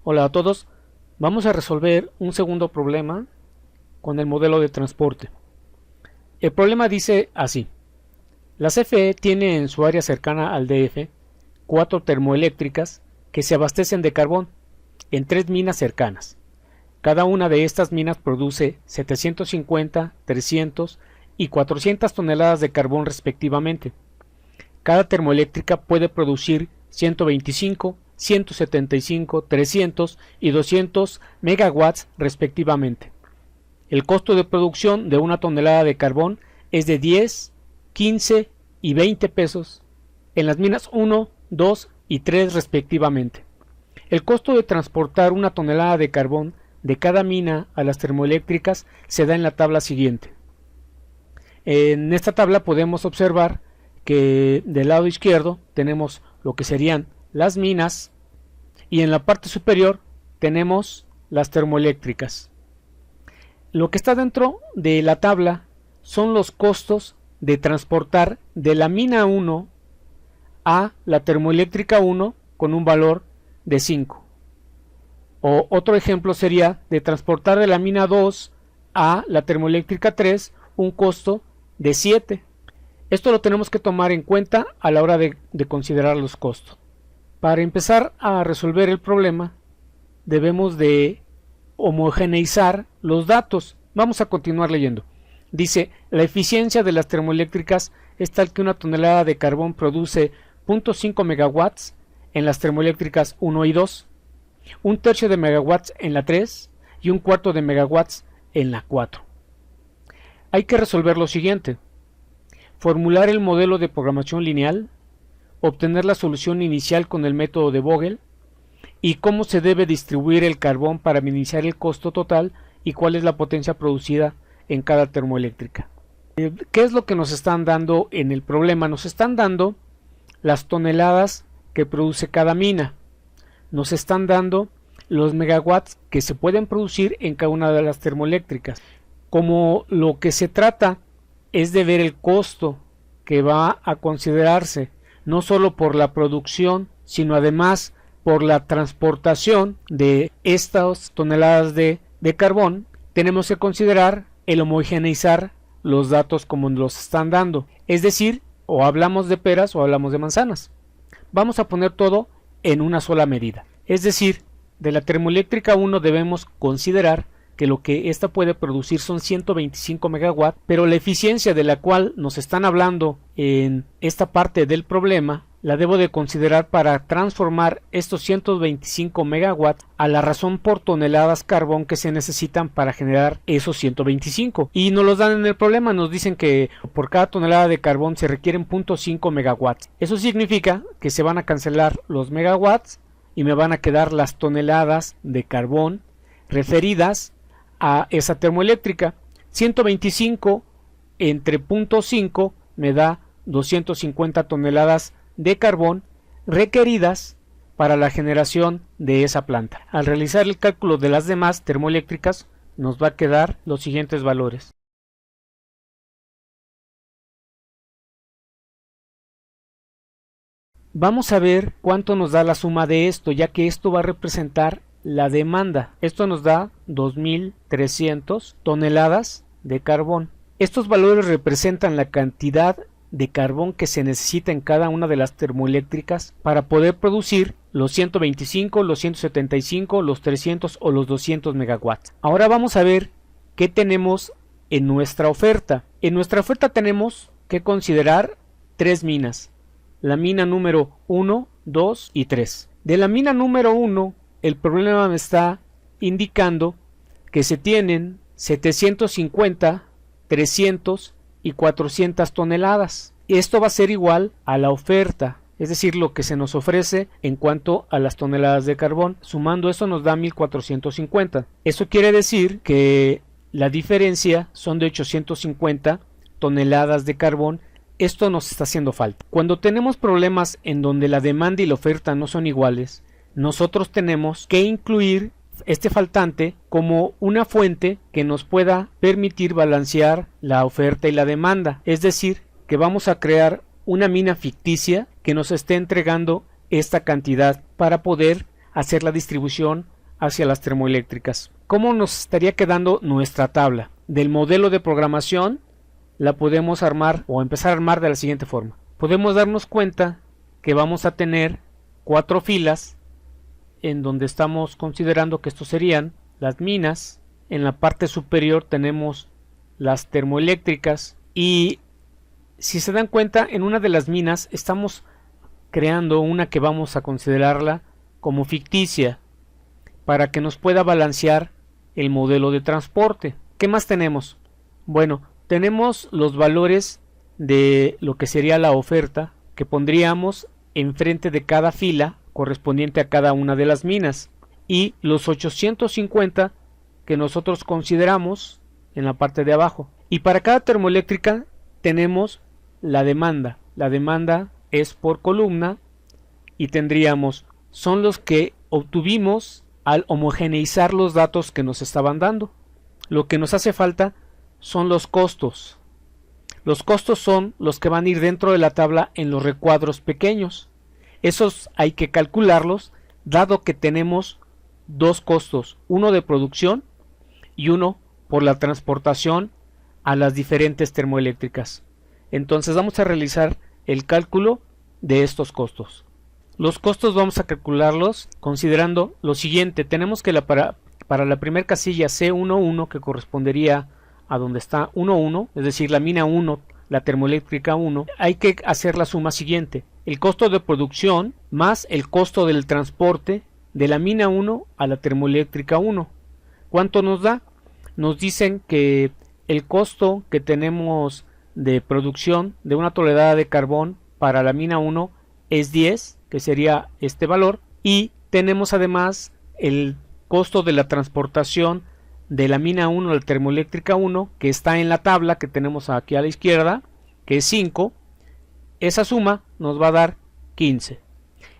Hola a todos, vamos a resolver un segundo problema con el modelo de transporte. El problema dice así: la CFE tiene en su área cercana al DF 4 termoeléctricas que se abastecen de carbón en 3 minas cercanas. Cada una de estas minas produce 750, 300 y 400 toneladas de carbón respectivamente. Cada termoeléctrica puede producir 125, 175, 300 y 200 megawatts respectivamente. El costo de producción de una tonelada de carbón es de 10, 15 y 20 pesos en las minas 1, 2 y 3 respectivamente. El costo de transportar una tonelada de carbón de cada mina a las termoeléctricas se da en la tabla siguiente. En esta tabla podemos observar que del lado izquierdo tenemos lo que serían las minas y en la parte superior tenemos las termoeléctricas. Lo que está dentro de la tabla son los costos de transportar de la mina 1 a la termoeléctrica 1 con un valor de 5. O otro ejemplo sería de transportar de la mina 2 a la termoeléctrica 3 un costo de 7. Esto lo tenemos que tomar en cuenta a la hora de considerar los costos. Para empezar a resolver el problema, debemos de homogeneizar los datos. Vamos a continuar leyendo. Dice, la eficiencia de las termoeléctricas es tal que una tonelada de carbón produce 0.5 megawatts en las termoeléctricas 1 y 2, un tercio de megawatts en la 3 y un cuarto de megawatts en la 4. Hay que resolver lo siguiente: formular el modelo de programación lineal, obtener la solución inicial con el método de Vogel y cómo se debe distribuir el carbón para minimizar el costo total y cuál es la potencia producida en cada termoeléctrica. ¿Qué es lo que nos están dando en el problema? Nos están dando las toneladas que produce cada mina. Nos están dando los megawatts que se pueden producir en cada una de las termoeléctricas. Como lo que se trata es de ver el costo que va a considerarse no solo por la producción, sino además por la transportación de estas toneladas de carbón, tenemos que considerar el homogeneizar los datos como nos están dando. Es decir, o hablamos de peras o hablamos de manzanas. Vamos a poner todo en una sola medida. Es decir, de la termoeléctrica 1 debemos considerar que lo que ésta puede producir son 125 megawatts, pero la eficiencia de la cual nos están hablando en esta parte del problema la debo de considerar para transformar estos 125 megawatts a la razón por toneladas carbón que se necesitan para generar esos 125. Y nos los dan en el problema, nos dicen que por cada tonelada de carbón se requieren 0.5 megawatts. Eso significa que se van a cancelar los megawatts y me van a quedar las toneladas de carbón referidas a esa termoeléctrica. 125 entre 0.5 me da 250 toneladas de carbón requeridas para la generación de esa planta. Al realizar el cálculo de las demás termoeléctricas nos va a quedar los siguientes valores. Vamos a ver cuánto nos da la suma de esto, ya que esto va a representar la demanda. Esto nos da 2.300 toneladas de carbón. Estos valores representan la cantidad de carbón que se necesita en cada una de las termoeléctricas para poder producir los 125, los 175, los 300 o los 200 megawatts. Ahora vamos a ver qué tenemos en nuestra oferta. En nuestra oferta tenemos que considerar 3 minas. La mina número 1, 2 y 3. De la mina número 1, el problema me está indicando que se tienen 750, 300 y 400 toneladas. Esto va a ser igual a la oferta, es decir, lo que se nos ofrece en cuanto a las toneladas de carbón. Sumando eso nos da 1450. Eso quiere decir que la diferencia son de 850 toneladas de carbón. Esto nos está haciendo falta. Cuando tenemos problemas en donde la demanda y la oferta no son iguales, nosotros tenemos que incluir este faltante como una fuente que nos pueda permitir balancear la oferta y la demanda. Es decir, que vamos a crear una mina ficticia que nos esté entregando esta cantidad para poder hacer la distribución hacia las termoeléctricas. ¿Cómo nos estaría quedando nuestra tabla? Del modelo de programación la podemos armar o empezar a armar de la siguiente forma. Podemos darnos cuenta que vamos a tener 4 filas en donde estamos considerando que estos serían las minas. En la parte superior tenemos las termoeléctricas y si se dan cuenta, en una de las minas estamos creando una que vamos a considerarla como ficticia para que nos pueda balancear el modelo de transporte. ¿Qué más tenemos? Bueno, tenemos los valores de lo que sería la oferta que pondríamos enfrente de cada fila correspondiente a cada una de las minas y los 850 que nosotros consideramos en la parte de abajo. Y para cada termoeléctrica tenemos la demanda. La demanda es por columna y tendríamos, son los que obtuvimos al homogeneizar los datos que nos estaban dando. Lo que nos hace falta son los costos. Los costos son los que van a ir dentro de la tabla en los recuadros pequeños. Esos hay que calcularlos, dado que tenemos dos costos, uno de producción y uno por la transportación a las diferentes termoeléctricas. Entonces vamos a realizar el cálculo de estos costos. Los costos vamos a calcularlos considerando lo siguiente. Tenemos que para la primera casilla C11, que correspondería a donde está 11, es decir, la mina 1, la termoeléctrica 1, hay que hacer la suma siguiente. El costo de producción más el costo del transporte de la mina 1 a la termoeléctrica 1. ¿Cuánto nos da? Nos dicen que el costo que tenemos de producción de una tonelada de carbón para la mina 1 es 10, que sería este valor, y tenemos además el costo de la transportación de la mina 1 a la termoeléctrica 1, que está en la tabla que tenemos aquí a la izquierda, que es 5. Esa suma nos va a dar 15.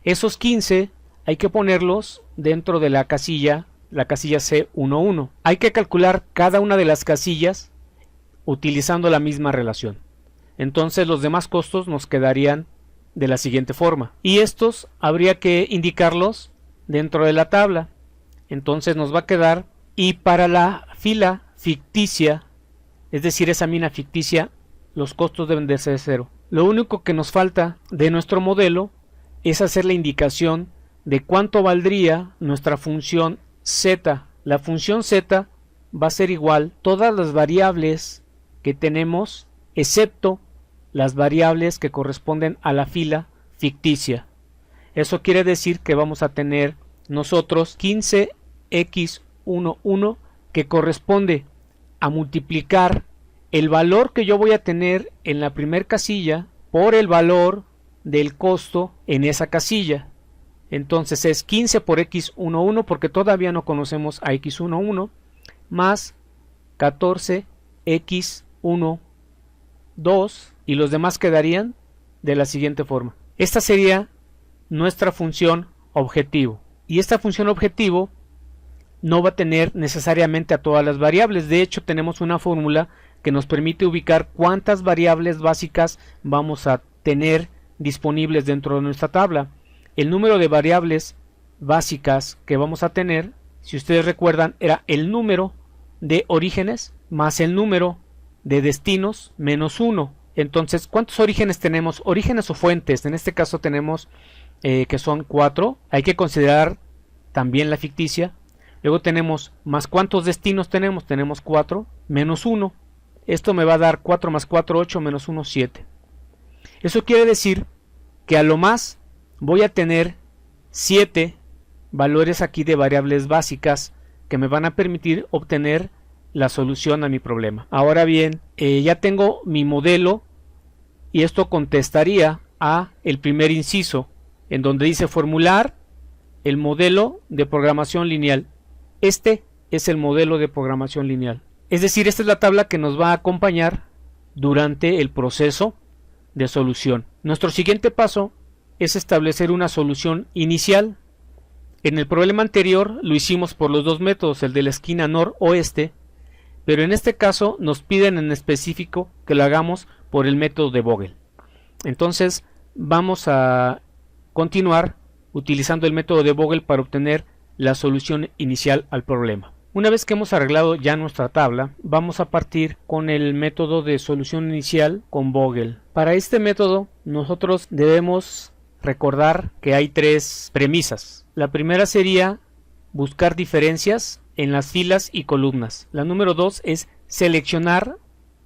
Esos 15 hay que ponerlos dentro de la casilla C11. Hay que calcular cada una de las casillas utilizando la misma relación. Entonces los demás costos nos quedarían de la siguiente forma. Y estos habría que indicarlos dentro de la tabla. Entonces nos va a quedar, y para la fila ficticia, es decir, esa mina ficticia, los costos deben de ser 0. Lo único que nos falta de nuestro modelo es hacer la indicación de cuánto valdría nuestra función z. La función z va a ser igual todas las variables que tenemos, excepto las variables que corresponden a la fila ficticia. Eso quiere decir que vamos a tener nosotros 15x11, que corresponde a multiplicar el valor que yo voy a tener en la primera casilla por el valor del costo en esa casilla. Entonces es 15 por x11, porque todavía no conocemos a x11, más 14x12, y los demás quedarían de la siguiente forma. Esta sería nuestra función objetivo, y esta función objetivo no va a tener necesariamente a todas las variables. De hecho, tenemos una fórmula que nos permite ubicar cuántas variables básicas vamos a tener disponibles dentro de nuestra tabla. El número de variables básicas que vamos a tener, si ustedes recuerdan, era el número de orígenes más el número de destinos menos 1. Entonces, ¿cuántos orígenes tenemos? Orígenes o fuentes, en este caso tenemos que son 4. Hay que considerar también la ficticia. Luego tenemos más cuántos destinos tenemos. Tenemos 4 menos 1. Esto me va a dar 4 más 4, 8, menos 1, 7. Eso quiere decir que a lo más voy a tener 7 valores aquí de variables básicas que me van a permitir obtener la solución a mi problema. Ahora bien, ya tengo mi modelo, y esto contestaría a el primer inciso, en donde dice formular el modelo de programación lineal. Este es el modelo de programación lineal. Es decir, esta es la tabla que nos va a acompañar durante el proceso de solución. Nuestro siguiente paso es establecer una solución inicial. En el problema anterior lo hicimos por los dos métodos, el de la esquina nor-oeste, pero en este caso nos piden en específico que lo hagamos por el método de Vogel. Entonces vamos a continuar utilizando el método de Vogel para obtener la solución inicial al problema. Una vez que hemos arreglado ya nuestra tabla, vamos a partir con el método de solución inicial con Vogel. Para este método nosotros debemos recordar que hay tres premisas. La primera sería buscar diferencias en las filas y columnas. La número 2 es seleccionar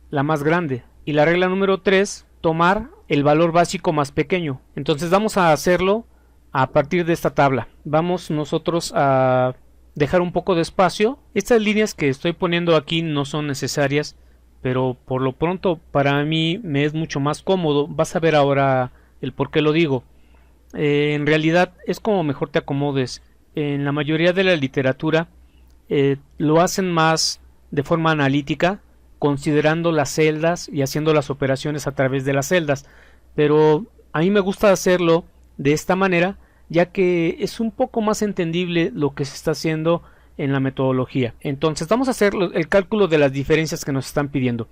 la más grande. Y la regla número 3, tomar el valor básico más pequeño. Entonces vamos a hacerlo a partir de esta tabla. Vamos nosotros a dejar un poco de espacio. Estas líneas que estoy poniendo aquí no son necesarias, pero por lo pronto para mí me es mucho más cómodo. Vas a ver ahora el por qué lo digo. En realidad es como mejor te acomodes. En la mayoría de la literatura lo hacen más de forma analítica, considerando las celdas y haciendo las operaciones a través de las celdas, pero a mí me gusta hacerlo de esta manera, ya que es un poco más entendible lo que se está haciendo en la metodología. Entonces vamos a hacer el cálculo de las diferencias que nos están pidiendo.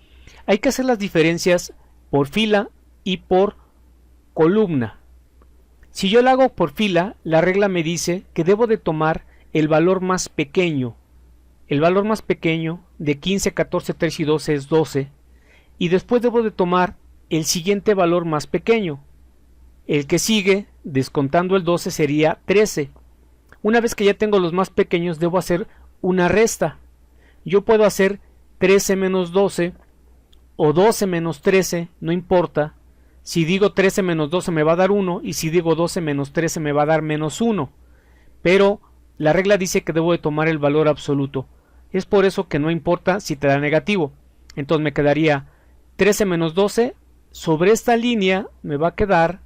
Hay que hacer las diferencias por fila y por columna. Si yo la hago por fila, la regla me dice que debo de tomar el valor más pequeño. El valor más pequeño de 15, 14, 3 y 12 es 12. Y después debo de tomar el siguiente valor más pequeño. El que sigue, descontando el 12, sería 13. Una vez que ya tengo los más pequeños, debo hacer una resta. Yo puedo hacer 13 menos 12 o 12 menos 13, no importa. Si digo 13 menos 12 me va a dar 1 y si digo 12 menos 13 me va a dar menos 1. Pero la regla dice que debo de tomar el valor absoluto. Es por eso que no importa si te da negativo. Entonces me quedaría 13 menos 12. Sobre esta línea me va a quedar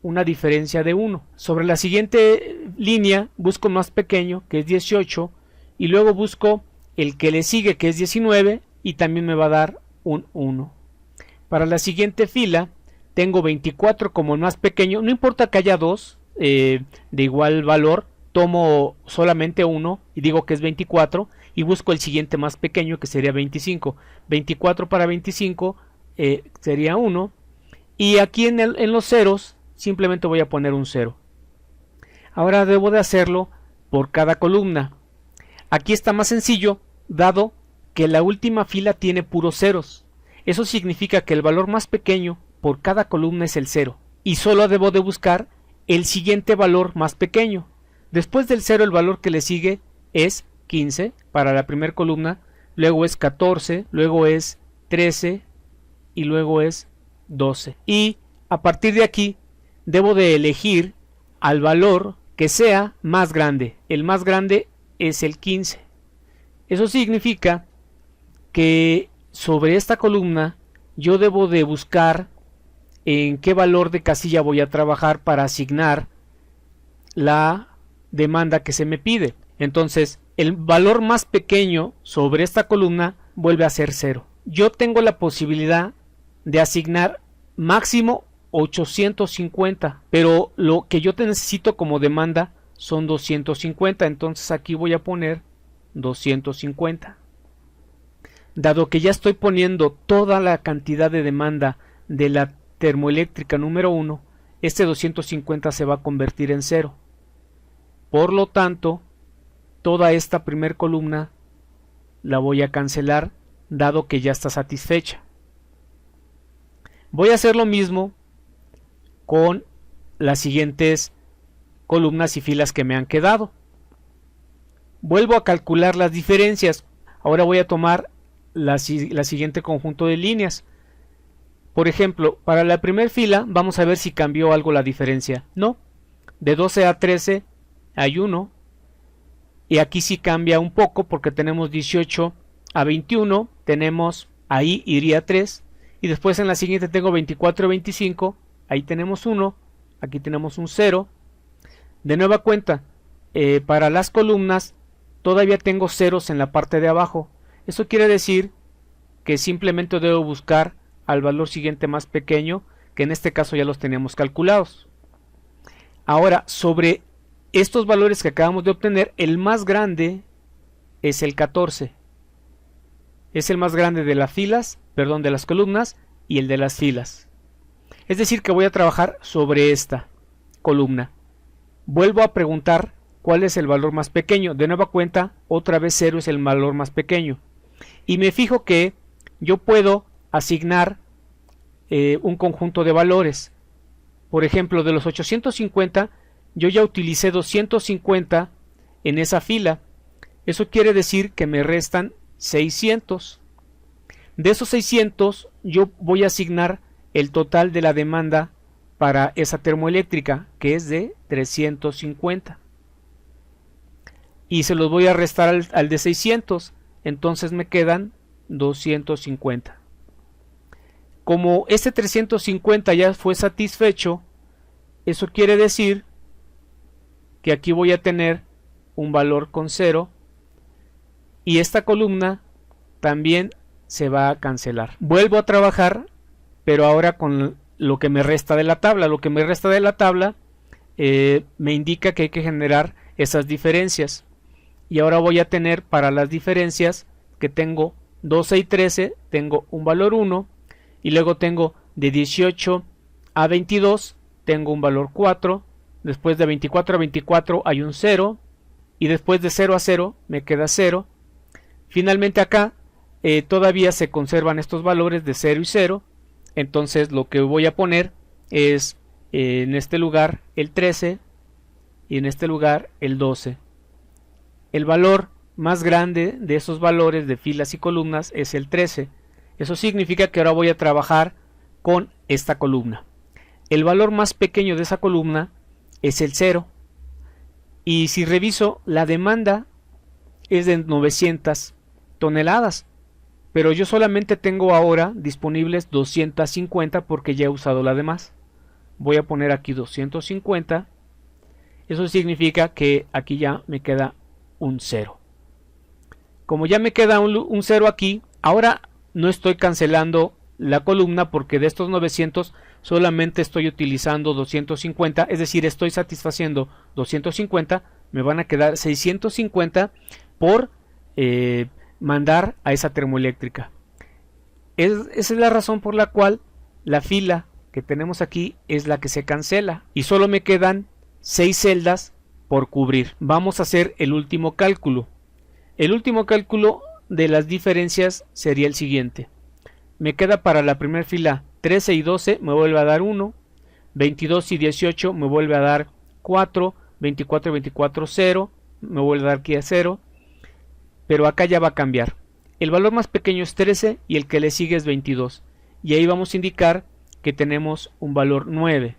una diferencia de 1. Sobre la siguiente línea busco el más pequeño, que es 18, y luego busco el que le sigue, que es 19, y también me va a dar un 1. Para la siguiente fila tengo 24 como el más pequeño. No importa que haya dos de igual valor, tomo solamente uno y digo que es 24 y busco el siguiente más pequeño, que sería 25. 24 para 25 sería 1, y aquí en los ceros simplemente voy a poner un 0. Ahora debo de hacerlo por cada columna. Aquí está más sencillo, dado que la última fila tiene puros ceros. Eso significa que el valor más pequeño por cada columna es el 0, y solo debo de buscar el siguiente valor más pequeño. Después del 0 el valor que le sigue es 15 para la primera columna, luego es 14, luego es 13 y luego es 12. Y a partir de aquí debo de elegir al valor que sea más grande. El más grande es el 15. Eso significa que sobre esta columna yo debo de buscar en qué valor de casilla voy a trabajar para asignar la demanda que se me pide. Entonces el valor más pequeño sobre esta columna vuelve a ser 0. Yo tengo la posibilidad de asignar máximo 850, pero lo que yo te necesito como demanda son 250, entonces aquí voy a poner 250. Dado que ya estoy poniendo toda la cantidad de demanda de la termoeléctrica número 1, este 250 se va a convertir en 0. Por lo tanto, toda esta primer columna la voy a cancelar, dado que ya está satisfecha. Voy a hacer lo mismo con las siguientes columnas y filas que me han quedado. Vuelvo a calcular las diferencias. Ahora voy a tomar la siguiente conjunto de líneas. Por ejemplo, para la primera fila vamos a ver si cambió algo la diferencia. No, de 12 a 13 hay 1, y aquí sí cambia un poco porque tenemos 18 a 21, tenemos ahí iría 3, y después en la siguiente tengo 24 a 25, ahí tenemos 1, aquí tenemos un 0. De nueva cuenta, para las columnas todavía tengo ceros en la parte de abajo. Eso quiere decir que simplemente debo buscar al valor siguiente más pequeño, que en este caso ya los teníamos calculados. Ahora, sobre estos valores que acabamos de obtener, el más grande es el 14. Es el más grande de las filas, perdón, de las columnas, y el de las filas. Es decir, que voy a trabajar sobre esta columna. Vuelvo a preguntar cuál es el valor más pequeño. De nueva cuenta, otra vez 0 es el valor más pequeño. Y me fijo que yo puedo asignar un conjunto de valores. Por ejemplo, de los 850, yo ya utilicé 250 en esa fila. Eso quiere decir que me restan 600. De esos 600, yo voy a asignar el total de la demanda para esa termoeléctrica, que es de 350. Y se los voy a restar al de 600, entonces me quedan 250. Como este 350 ya fue satisfecho, eso quiere decir que aquí voy a tener un valor con 0 y esta columna también se va a cancelar. Vuelvo a trabajar, pero ahora con lo que me resta de la tabla. Lo que me resta de la tabla me indica que hay que generar esas diferencias. Y ahora voy a tener para las diferencias que tengo 12 y 13, tengo un valor 1. Y luego tengo de 18 a 22, tengo un valor 4. Después de 24 a 24 hay un 0. Y después de 0 a 0 me queda 0. Finalmente acá todavía se conservan estos valores de 0 y 0. Entonces lo que voy a poner es en este lugar el 13 y en este lugar el 12. El valor más grande de esos valores de filas y columnas es el 13. Eso significa que ahora voy a trabajar con esta columna. El valor más pequeño de esa columna es el 0. Y si reviso, la demanda es de 900 toneladas. Pero yo solamente tengo ahora disponibles 250 porque ya he usado la demás. Voy a poner aquí 250. Eso significa que aquí ya me queda un 0. Como ya me queda un 0 aquí, ahora no estoy cancelando la columna porque de estos 900 solamente estoy utilizando 250, es decir, estoy satisfaciendo 250, me van a quedar 650 por mandar a esa termoeléctrica. Esa es la razón por la cual la fila que tenemos aquí es la que se cancela y solo me quedan 6 celdas por cubrir. Vamos a hacer el último cálculo. El último cálculo de las diferencias sería el siguiente. Me queda para la primera fila 13 y 12, me vuelve a dar 1, 22 y 18 me vuelve a dar 4, 24 y 24 0, me vuelve a dar aquí a 0, pero acá ya va a cambiar. El valor más pequeño es 13 y el que le sigue es 22, y ahí vamos a indicar que tenemos un valor 9,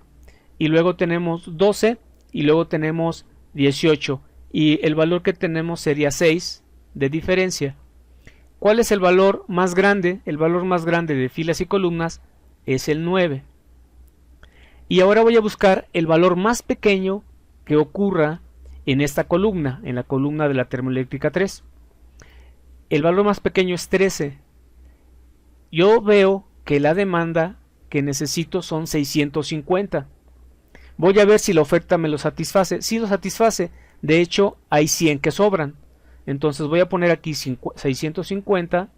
y luego tenemos 12 y luego tenemos 18, y el valor que tenemos sería 6 de diferencia. ¿Cuál es el valor más grande? El valor más grande de filas y columnas es el 9. Y ahora voy a buscar el valor más pequeño que ocurra en esta columna, en la columna de la termoeléctrica 3. El valor más pequeño es 13. Yo veo que la demanda que necesito son 650. Voy a ver si la oferta me lo satisface. Sí lo satisface. De hecho, hay 100 que sobran. Entonces voy a poner aquí 650.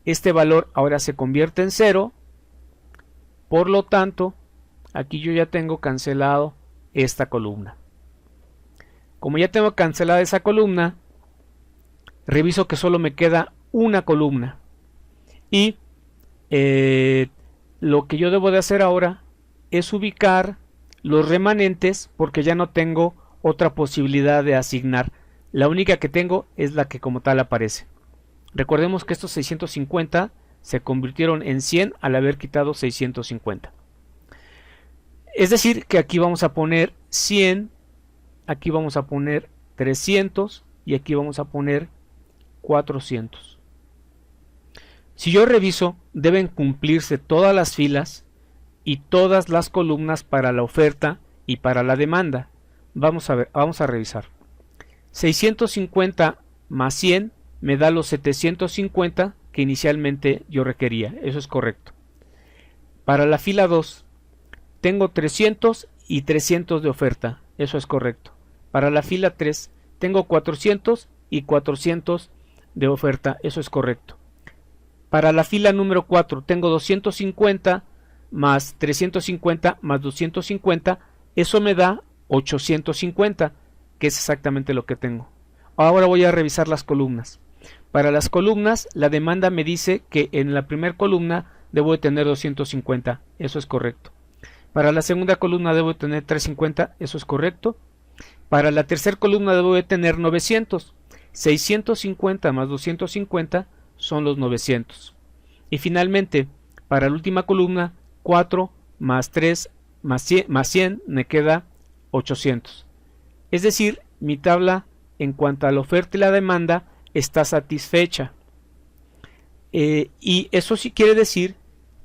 Este valor ahora se convierte en 0. Por lo tanto, aquí yo ya tengo cancelado esta columna. Como ya tengo cancelada esa columna, reviso que solo me queda una columna. Y lo que yo debo de hacer ahora es ubicar los remanentes porque ya no tengo otra posibilidad de asignar. La única que tengo es la que como tal aparece. Recordemos que estos 650 se convirtieron en 100 al haber quitado 650. Es decir, que aquí vamos a poner 100, aquí vamos a poner 300 y aquí vamos a poner 400. Si yo reviso, deben cumplirse todas las filas y todas las columnas para la oferta y para la demanda. Vamos a ver, vamos a revisar. 650 más 100 me da los 750 que inicialmente yo requería. Eso es correcto. Para la fila 2 tengo 300 y 300 de oferta. Eso es correcto. Para la fila 3 tengo 400 y 400 de oferta. Eso es correcto. Para la fila número 4 tengo 250 más 350 más 250. Eso me da 850. que es exactamente lo que tengo. Ahora voy a revisar las columnas. Para las columnas, la demanda me dice que en la primera columna debo de tener 250, eso es correcto. Para la segunda columna debo de tener 350, eso es correcto. Para la tercera columna debo de tener 900. 650 más 250 son los 900. Y finalmente, para la última columna, 4 más 3 más 100 me queda 800. Es decir, mi tabla en cuanto a la oferta y la demanda está satisfecha. Y eso sí quiere decir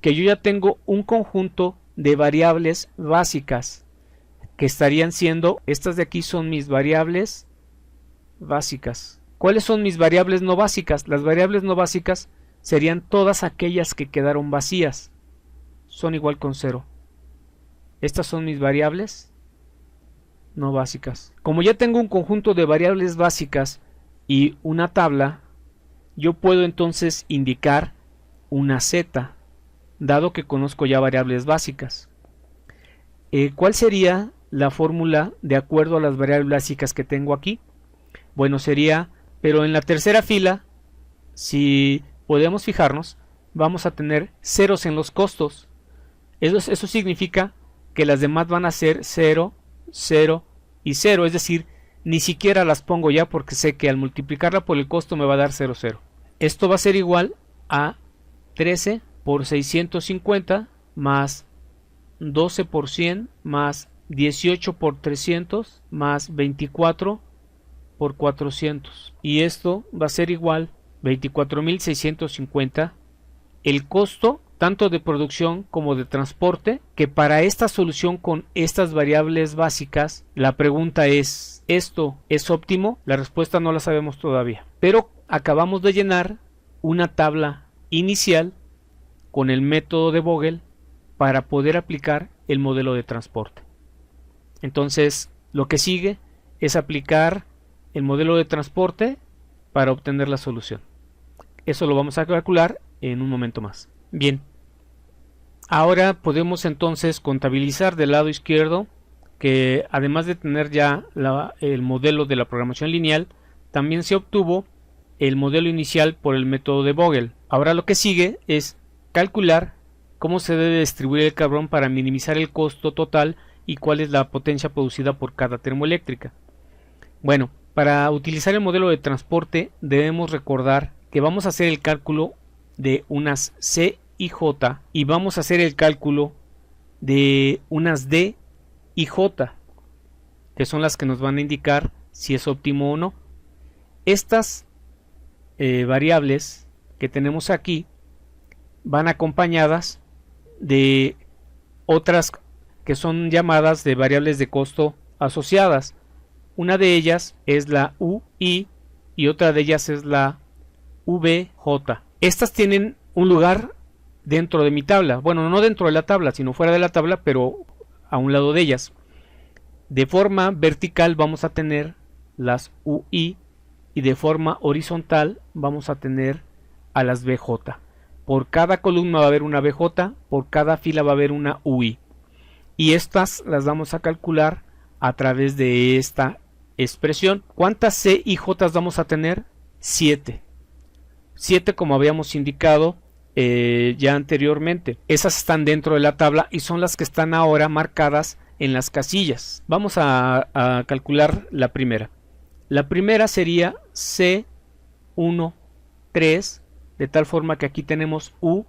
que yo ya tengo un conjunto de variables básicas que estarían siendo, estas de aquí son mis variables básicas. ¿Cuáles son mis variables no básicas? Las variables no básicas serían todas aquellas que quedaron vacías, son igual con 0. Estas son mis variables no básicas. Como ya tengo un conjunto de variables básicas y una tabla, yo puedo entonces indicar una z, dado que conozco ya variables básicas. ¿Cuál sería la fórmula de acuerdo a las variables básicas que tengo aquí? Bueno, sería, pero en la tercera fila, si podemos fijarnos, vamos a tener ceros en los costos. Eso significa que las demás van a ser 0, 0 y 0, es decir, ni siquiera las pongo ya porque sé que al multiplicarla por el costo me va a dar 0, 0. Esto va a ser igual a 13 por 650 más 12 por 100 más 18 por 300 más 24 por 400. Y esto va a ser igual 24.650. El costo tanto de producción como de transporte, que para esta solución con estas variables básicas, la pregunta es, ¿esto es óptimo? La respuesta no la sabemos todavía, pero acabamos de llenar una tabla inicial con el método de Vogel para poder aplicar el modelo de transporte. Entonces, lo que sigue es aplicar el modelo de transporte para obtener la solución. Eso lo vamos a calcular en un momento más. Bien, ahora podemos entonces contabilizar del lado izquierdo que además de tener ya el modelo de la programación lineal, también se obtuvo el modelo inicial por el método de Vogel. Ahora lo que sigue es calcular cómo se debe distribuir el carbón para minimizar el costo total y cuál es la potencia producida por cada termoeléctrica. Bueno, para utilizar el modelo de transporte debemos recordar que vamos a hacer el cálculo de unas C y J y vamos a hacer el cálculo de unas D y J, que son las que nos van a indicar si es óptimo o no. Estas variables que tenemos aquí van acompañadas de otras que son llamadas de variables de costo asociadas. Una de ellas es la UI y otra de ellas es la VJ. Estas tienen un lugar dentro de mi tabla, bueno, no dentro de la tabla, sino fuera de la tabla, pero a un lado de ellas. De forma vertical vamos a tener las UI y de forma horizontal vamos a tener a las VJ. Por cada columna va a haber una VJ, por cada fila va a haber una UI. Y estas las vamos a calcular a través de esta expresión. ¿Cuántas C y J vamos a tener? 7. 7 como habíamos indicado ya anteriormente. Esas están dentro de la tabla y son las que están ahora marcadas en las casillas. Vamos a calcular la primera. La primera sería C13, de tal forma que aquí tenemos U.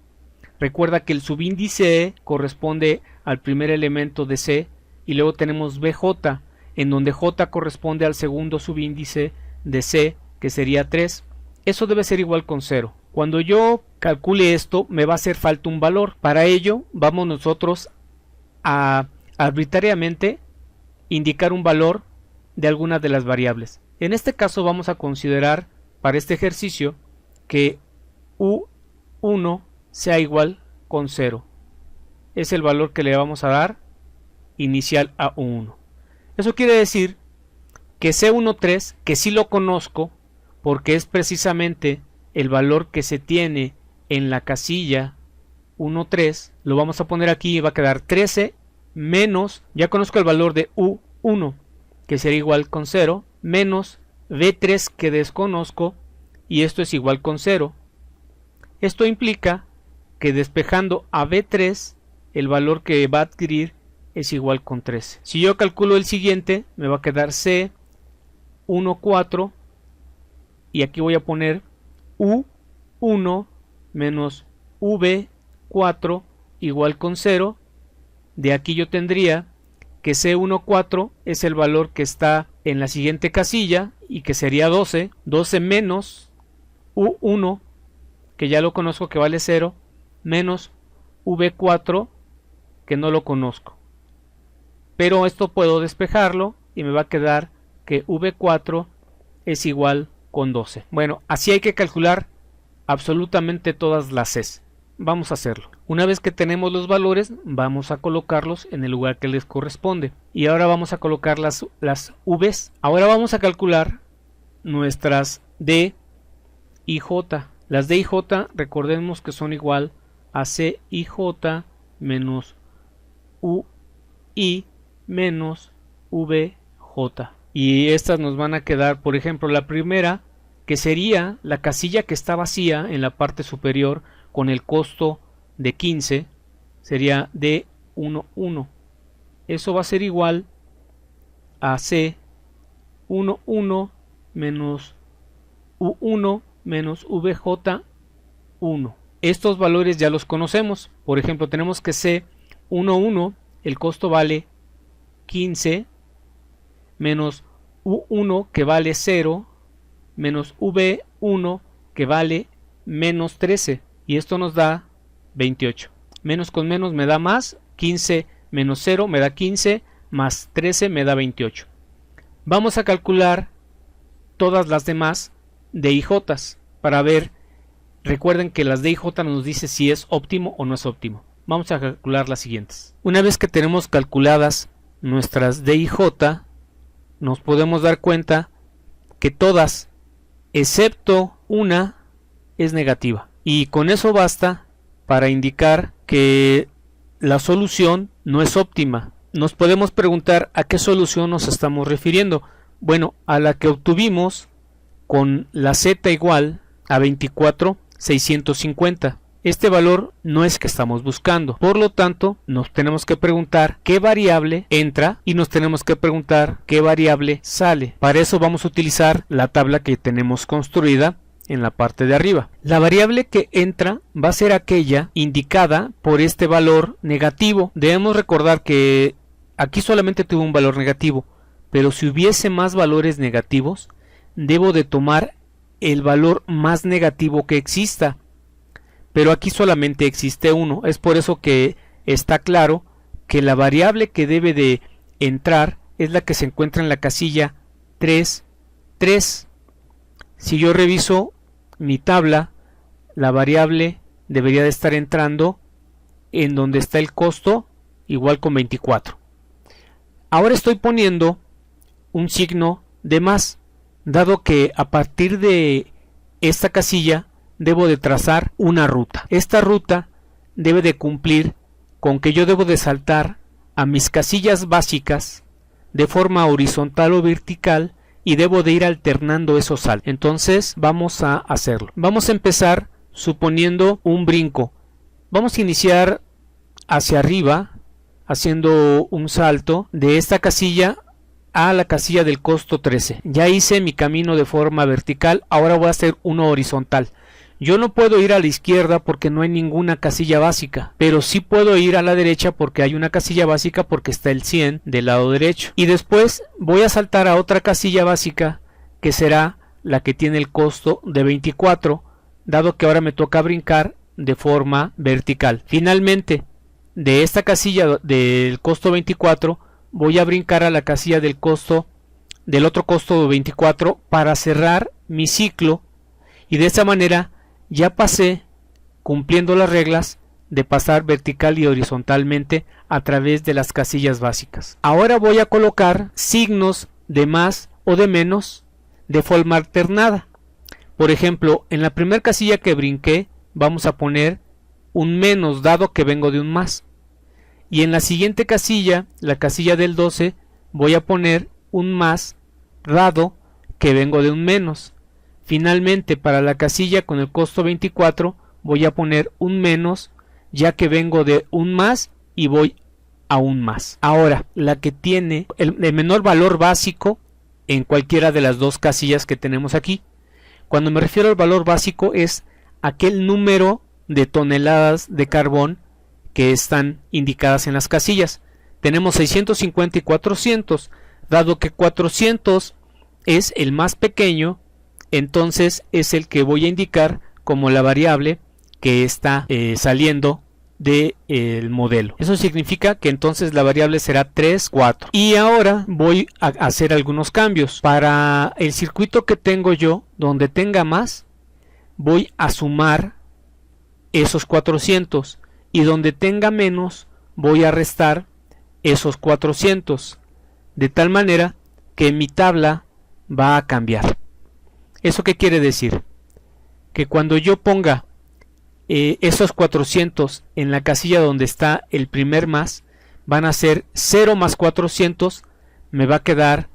Recuerda que el subíndice E corresponde al primer elemento de C y luego tenemos BJ, en donde J corresponde al segundo subíndice de C, que sería 3. Eso debe ser igual con 0. Cuando yo calcule esto, me va a hacer falta un valor. Para ello, vamos nosotros a arbitrariamente indicar un valor de alguna de las variables. En este caso vamos a considerar para este ejercicio que U1 sea igual con 0. Es el valor que le vamos a dar inicial a U1. Eso quiere decir que C13, que sí lo conozco, porque es precisamente el valor que se tiene en la casilla 1,3, lo vamos a poner aquí y va a quedar 13 menos, ya conozco el valor de U1, que sería igual con 0, menos B3 que desconozco, y esto es igual con 0. Esto implica que despejando a B3, el valor que va a adquirir es igual con 13. Si yo calculo el siguiente, me va a quedar C 1, 4, y aquí voy a poner U1 menos V4 igual con 0. De aquí yo tendría que C14 es el valor que está en la siguiente casilla y que sería 12. 12 menos U1, que ya lo conozco, que vale 0, menos V4, que no lo conozco. Pero esto puedo despejarlo y me va a quedar que V4 es igual con 12. Bueno, así hay que calcular absolutamente todas las Cs. Vamos a hacerlo. Una vez que tenemos los valores, vamos a colocarlos en el lugar que les corresponde. Y ahora vamos a colocar las Vs. Ahora vamos a calcular nuestras D y J. Las D y J, recordemos que son igual a C y J menos UI menos VJ. Y estas nos van a quedar, por ejemplo, la primera, que sería la casilla que está vacía en la parte superior con el costo de 15, sería D11. Eso va a ser igual a C11 menos U1 menos VJ1. Estos valores ya los conocemos. Por ejemplo, tenemos que C11, el costo vale 15, menos U1 que vale 0, menos V1 que vale menos 13, y esto nos da 28. Menos con menos me da más, 15 menos 0 me da 15, más 13 me da 28. Vamos a calcular todas las demás D y J para ver. Recuerden que las D y J nos dice si es óptimo o no es óptimo. Vamos a calcular las siguientes. Una vez que tenemos calculadas nuestras D y J, nos podemos dar cuenta que todas, excepto una, es negativa. Y con eso basta para indicar que la solución no es óptima. Nos podemos preguntar a qué solución nos estamos refiriendo. Bueno, a la que obtuvimos con la Z igual a 24,650. Este valor no es que estamos buscando. Por lo tanto, nos tenemos que preguntar qué variable entra y nos tenemos que preguntar qué variable sale. Para eso vamos a utilizar la tabla que tenemos construida en la parte de arriba. La variable que entra va a ser aquella indicada por este valor negativo. Debemos recordar que aquí solamente tuvo un valor negativo, pero si hubiese más valores negativos, debo de tomar el valor más negativo que exista. Pero aquí solamente existe uno. Es por eso que está claro que la variable que debe de entrar es la que se encuentra en la casilla 3, 3. Si yo reviso mi tabla, la variable debería de estar entrando en donde está el costo, igual con 24. Ahora estoy poniendo un signo de más, dado que a partir de esta casilla debo de trazar una ruta. Esta ruta debe de cumplir con que yo debo de saltar a mis casillas básicas de forma horizontal o vertical y debo de ir alternando esos saltos. Entonces vamos a hacerlo. Vamos a empezar suponiendo un brinco. Vamos a iniciar hacia arriba haciendo un salto de esta casilla a la casilla del costo 13. Ya hice mi camino de forma vertical, ahora voy a hacer uno horizontal. Yo no puedo ir a la izquierda porque no hay ninguna casilla básica, pero sí puedo ir a la derecha porque hay una casilla básica, porque está el 100 del lado derecho. Y después voy a saltar a otra casilla básica que será la que tiene el costo de 24, dado que ahora me toca brincar de forma vertical. Finalmente, de esta casilla del costo 24 voy a brincar a la casilla del otro costo de 24 para cerrar mi ciclo, y de esta manera ya pasé cumpliendo las reglas de pasar vertical y horizontalmente a través de las casillas básicas. Ahora voy a colocar signos de más o de menos de forma alternada. Por ejemplo, en la primera casilla que brinqué vamos a poner un menos, dado que vengo de un más. Y en la siguiente casilla, la casilla del 12, voy a poner un más dado que vengo de un menos. Finalmente, para la casilla con el costo 24 voy a poner un menos, ya que vengo de un más y voy a un más. Ahora, la que tiene el menor valor básico en cualquiera de las dos casillas que tenemos aquí. Cuando me refiero al valor básico es aquel número de toneladas de carbón que están indicadas en las casillas. Tenemos 650 y 400. Dado que 400 es el más pequeño, entonces es el que voy a indicar como la variable que está saliendo del modelo. Eso significa que entonces la variable será 3, 4. Y ahora voy a hacer algunos cambios. Para el circuito que tengo yo, donde tenga más, voy a sumar esos 400. Y donde tenga menos, voy a restar esos 400. De tal manera que mi tabla va a cambiar. ¿Eso qué quiere decir? Que cuando yo ponga esos 400 en la casilla donde está el primer más, van a ser 0 más 400, me va a quedar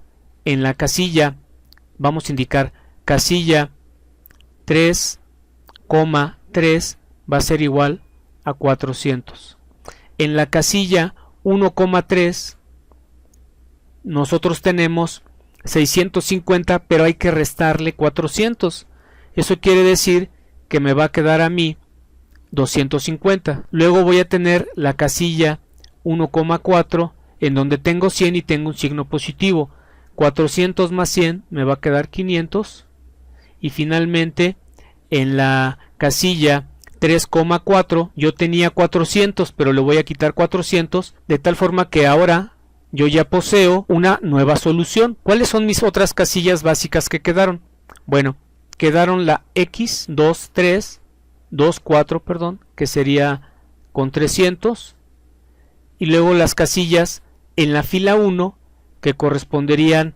en la casilla, vamos a indicar casilla 3,3 va a ser igual a 400. En la casilla 1,3 nosotros tenemos 650, pero hay que restarle 400. Eso quiere decir que me va a quedar a mí 250. Luego voy a tener la casilla 1,4 en donde tengo 100 y tengo un signo positivo. 400 más 100 me va a quedar 500. Y finalmente en la casilla 3,4 yo tenía 400, pero le voy a quitar 400, de tal forma que ahora yo ya poseo una nueva solución. ¿Cuáles son mis otras casillas básicas que quedaron? Bueno, quedaron la X24, perdón, que sería con 300, y luego las casillas en la fila 1 que corresponderían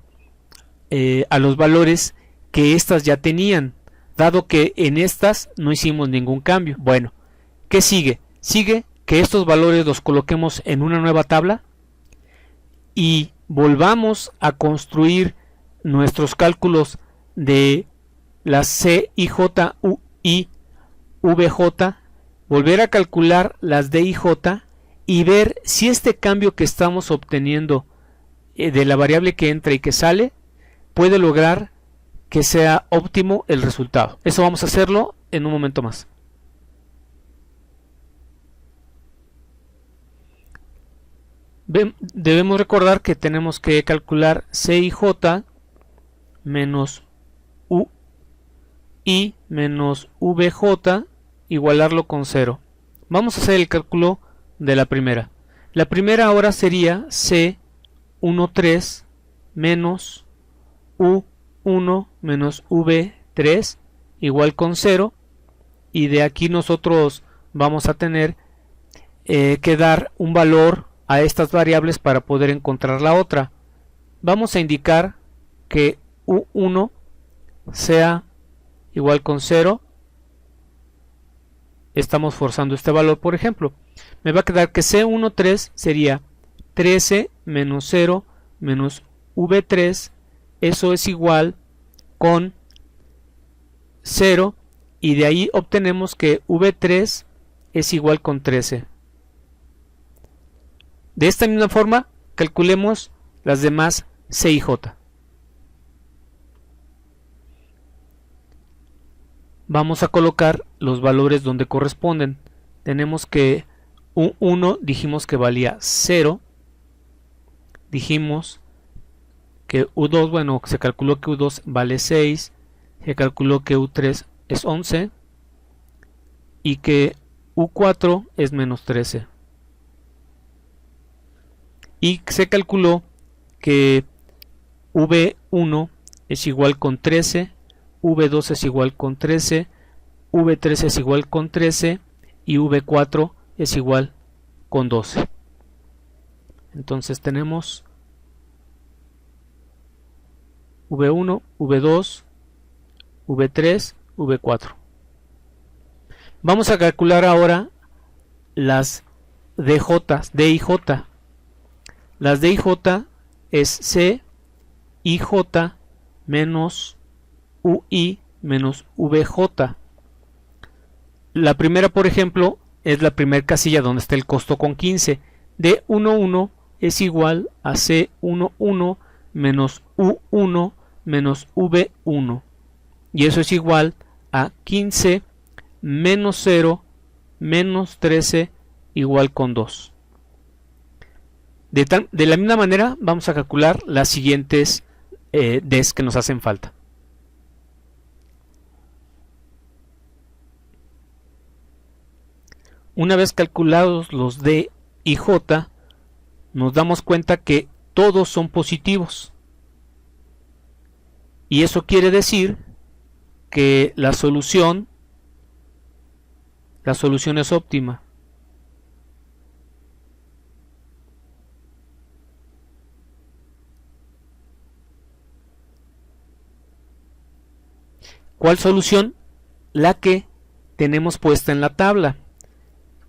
a los valores que estas ya tenían, dado que en estas no hicimos ningún cambio. Bueno, ¿qué sigue? Sigue que estos valores los coloquemos en una nueva tabla y volvamos a construir nuestros cálculos de las C, I, J, U, I, V, J, volver a calcular las D y J y ver si este cambio que estamos obteniendo de la variable que entra y que sale puede lograr que sea óptimo el resultado. Eso vamos a hacerlo en un momento más. Debemos recordar que tenemos que calcular C y J menos U I menos VJ, igualarlo con 0. Vamos a hacer el cálculo de la primera. La primera ahora sería C13 menos U1 menos V3 igual con 0, y de aquí nosotros vamos a tener que dar un valor a estas variables para poder encontrar la otra. Vamos a indicar que U1 sea igual con 0. Estamos forzando este valor, por ejemplo. Me va a quedar que C13 sería 13 menos 0 menos V3. Eso es igual con 0. Y de ahí obtenemos que V3 es igual con 13. De esta misma forma, calculemos las demás C y J. Vamos a colocar los valores donde corresponden. Tenemos que U1 dijimos que valía 0. Dijimos que U2, bueno, se calculó que U2 vale 6. Se calculó que U3 es 11. Y que U4 es menos 13. Y se calculó que V1 es igual con 13. V2 es igual con 13, V3 es igual con 13 y V4 es igual con 12. Entonces tenemos V1, V2, V3, V4. Vamos a calcular ahora las DJ, D y J. Las D y J es C IJ menos UI menos VJ. La primera, por ejemplo, es la primera casilla donde está el costo con 15. D11 es igual a C11 menos U1 menos V1. Y eso es igual a 15 menos 0 menos 13 igual con 2. De la misma manera vamos a calcular las siguientes Ds que nos hacen falta. Una vez calculados los D y J, nos damos cuenta que todos son positivos. Y eso quiere decir que la solución es óptima. ¿Cuál solución? La que tenemos puesta en la tabla.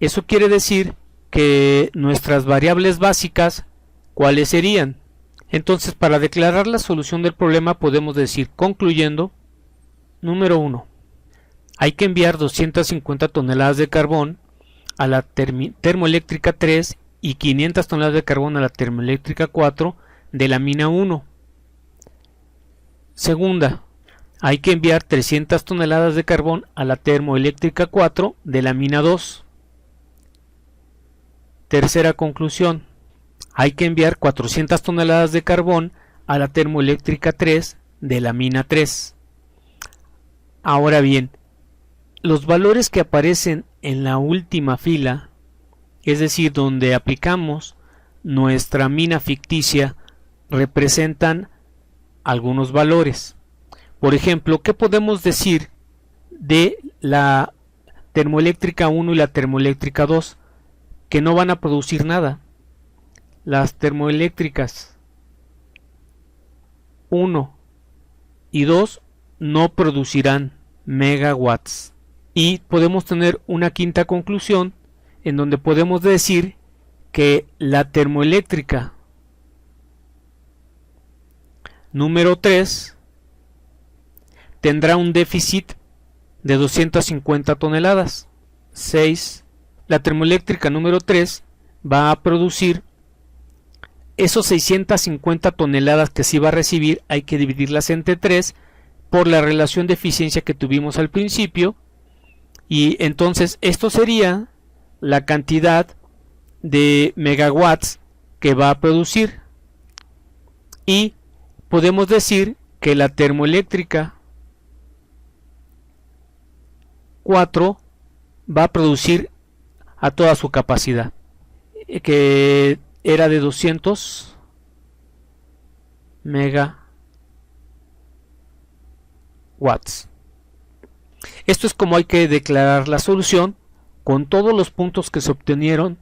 Eso quiere decir que nuestras variables básicas, ¿cuáles serían? Entonces, para declarar la solución del problema podemos decir, concluyendo, número 1, hay que enviar 250 toneladas de carbón a la termoeléctrica 3 y 500 toneladas de carbón a la termoeléctrica 4 de la mina 1. Segunda, hay que enviar 300 toneladas de carbón a la termoeléctrica 4 de la mina 2. Tercera conclusión, hay que enviar 400 toneladas de carbón a la termoeléctrica 3 de la mina 3. Ahora bien, los valores que aparecen en la última fila, es decir, donde aplicamos nuestra mina ficticia, representan algunos valores. Por ejemplo, ¿qué podemos decir de la termoeléctrica 1 y la termoeléctrica 2? Que no van a producir nada. Las termoeléctricas 1 y 2 no producirán megawatts. Y podemos tener una quinta conclusión en donde podemos decir que la termoeléctrica número 3 tendrá un déficit de 250 toneladas. 6. La termoeléctrica número 3 va a producir esos 650 toneladas que sí va a recibir, hay que dividirlas entre 3 por la relación de eficiencia que tuvimos al principio, y entonces esto sería la cantidad de megawatts que va a producir. Y podemos decir que la termoeléctrica 4 va a producir a toda su capacidad, que era de 200 megawatts. Esto es como hay que declarar la solución con todos los puntos que se obtuvieron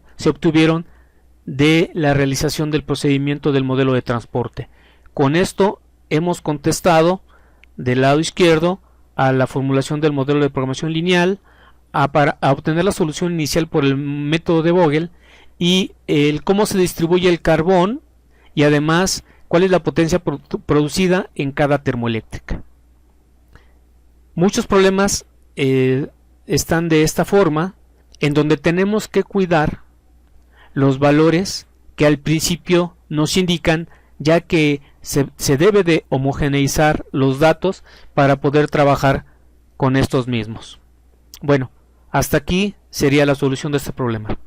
de la realización del procedimiento del modelo de transporte. Con esto hemos contestado del lado izquierdo a la formulación del modelo de programación lineal, a obtener la solución inicial por el método de Vogel, y el cómo se distribuye el carbón, y además cuál es la potencia producida en cada termoeléctrica. Muchos problemas están de esta forma, en donde tenemos que cuidar los valores que al principio nos indican, ya que se debe de homogeneizar los datos para poder trabajar con estos mismos. Bueno, hasta aquí sería la solución de este problema.